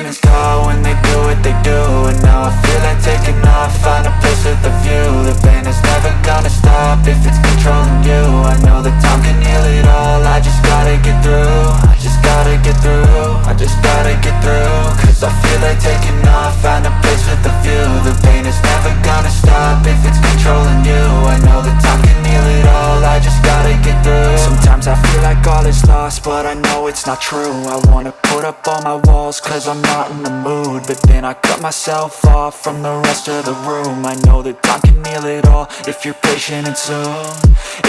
demons call when they do what they do. And now I feel like taking off, find a place with a view. The pain is never gonna stop if it's controlling you. I know that time can heal it all, I just gotta get through. I just gotta get through, I just gotta get through. Cause I feel like taking off, find a place with a view. The pain is never gonna stop if it's controlling you. I know that time can heal it all, I just gotta get through. Sometimes I feel like all is lost, but I know it's not true. I wanna put up all my walls cause I'm not in the mood, but then I cut myself off from the rest of the room. I know that time can heal it all if you're patient and soon.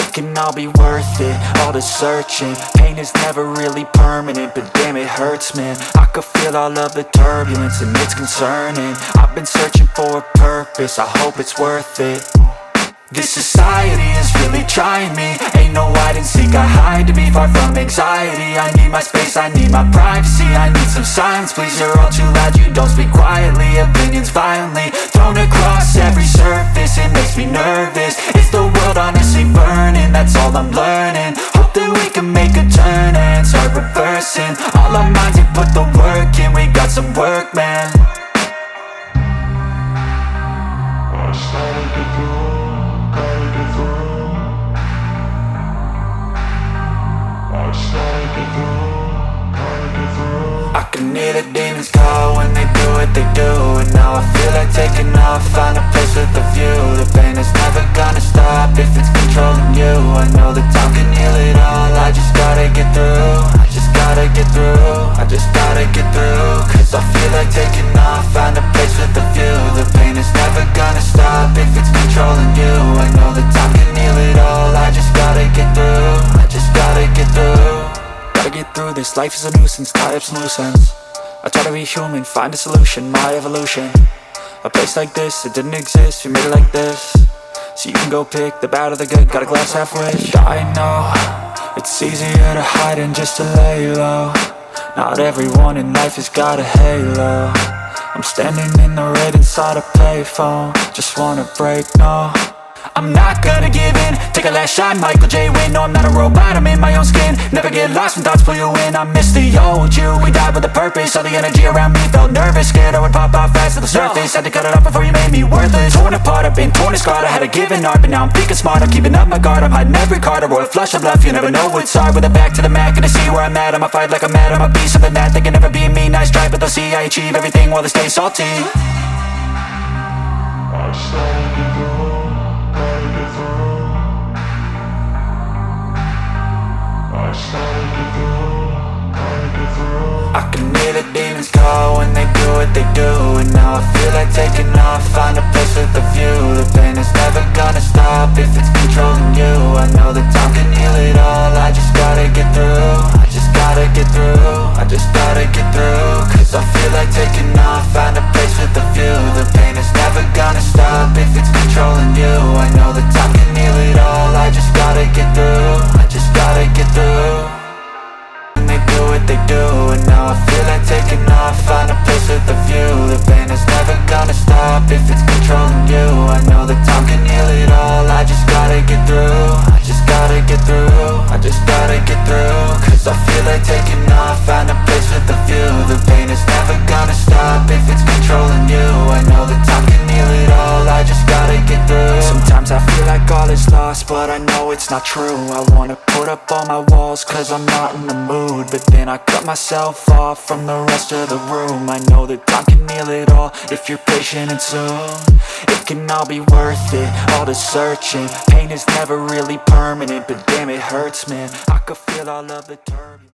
It can all be worth it, all the searching. Pain is never really permanent, but damn it hurts, man. I could feel all of the turbulence and it's concerning. I've been searching for a purpose, I hope it's worth it. This society is really trying me. Ain't no hide and seek, I hide to be far from anxiety. I need my space, I need my privacy. I need some silence, please, you're all too loud. You don't speak quietly, opinions violently thrown across every surface. It makes me nervous, is the world honestly burning? That's all I'm learning. Hope that we can make a turn and start reversing. All our minds, we put the work in, we got some work, man. I can hear the demons call when they do what they do. And now I feel like taking off, find a place with a view. The pain is never gonna stop if it's controlling you. I know that time can heal it all, I just gotta get through. I just gotta get through, I just gotta get through. Cause I feel like taking off, find a place with a view. The pain is never gonna stop if it's controlling you. I know that time can heal it all, I just gotta get through. I just gotta get through. Gotta get through this, life is a nuisance, tie up some loose ends. I try to be human, find a solution, my evolution. A place like this, it didn't exist, we made it like this. So you can go pick the bad or the good, got a glass halfway. I know, it's easier to hide than just to lay low. Not everyone in life has got a halo. I'm standing in the red inside a payphone, just wanna break, no. I'm not gonna give in, take a last shot, Michael J. Win. No, I'm not a robot, I'm in my own skin. Never get lost when thoughts pull you in. I miss the old you, we died with a purpose. All the energy around me felt nervous, scared I would pop off fast to the surface. Had to cut it off before you made me worthless. Torn apart, I've been torn and scarred. I had a given art, but now I'm thinking smart. I'm keeping up my guard, I'm hiding every card. A royal flush of love, you never know what's hard. With a back to the mat, gonna see where I'm at. I'ma fight like I'm mad, I'ma be something that they can never be me. Nice try, but they'll see I achieve everything while they stay salty. I can hear the demons call when they do what they do. And now I feel like taking off, find a place with a view. The pain is never gonna stop if it's controlling you. I know that time can heal it all, I just gotta get through. I just gotta get through, I just gotta get through. Cause I feel like taking off, find a place with a view. The pain is never gonna stop if it's controlling you. I know that time can heal it all, I just gotta get through. I just gotta get through. They do what they do, and now I feel like taking off, find a place with a view. The pain is never gonna stop if it's controlling you. I know that time can heal it all, I just gotta get through. I just gotta get through, I just gotta get through. Cause I feel like taking off, find a place with a view. The pain is never gonna stop if it's controlling you. I know that time can heal it all, I just gotta get through. Sometimes I feel like all is lost, but I know it's not true. I wanna put up all my walls cause I'm not in the mood, but then I cut myself off from the rest of the room. I know that time can heal it all if you're patient and soon. It can all be worth it, all the searching. Pain is never really permanent, but damn it hurts, man. I could feel all of the turbulence.